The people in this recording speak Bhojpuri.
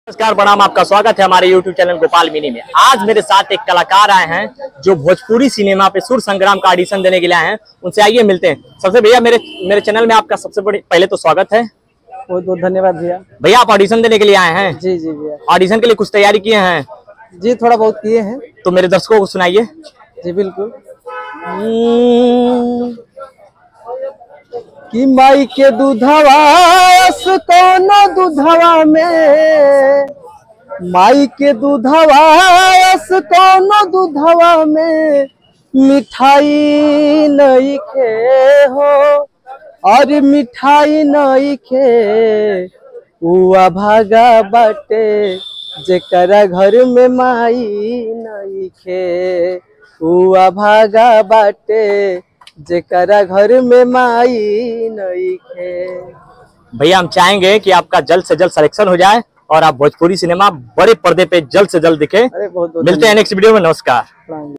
नमस्कार, प्रणाम। आपका स्वागत है हमारे YouTube चैनल गोपाल मिनी में। आज मेरे साथ एक कलाकार आए हैं जो भोजपुरी सिनेमा पे सुर संग्राम का ऑडिशन देने के लिए आए हैं। उनसे आइए मिलते हैं। सबसे भैया मेरे चैनल में आपका सबसे बड़ी पहले तो स्वागत है। बहुत बहुत धन्यवाद भैया। भैया आप ऑडिशन देने के लिए आए हैं? जी जी भैया। ऑडिशन के लिए कुछ तैयारी किए हैं? जी थोड़ा बहुत किए हैं। तो मेरे दर्शकों को सुनाइए। जी बिल्कुल। कि माई के दूधवा कोनो दूधवा में, माई के दूधवा कोनो दूधवा में मिठाई नहीं खे हो, और मिठाई नहीं खे उआ भागा बाटे जेकरा घर में माई नहीं खे, उआ भागा बाटे जेकरा घर में माई नहीं खे। भैया हम चाहेंगे कि आपका जल्द से जल्द सिलेक्शन हो जाए और आप भोजपुरी सिनेमा बड़े पर्दे पे जल्द से जल्द दिखे। अरे बहुत मिलते हैं नेक्स्ट वीडियो में। नमस्कार।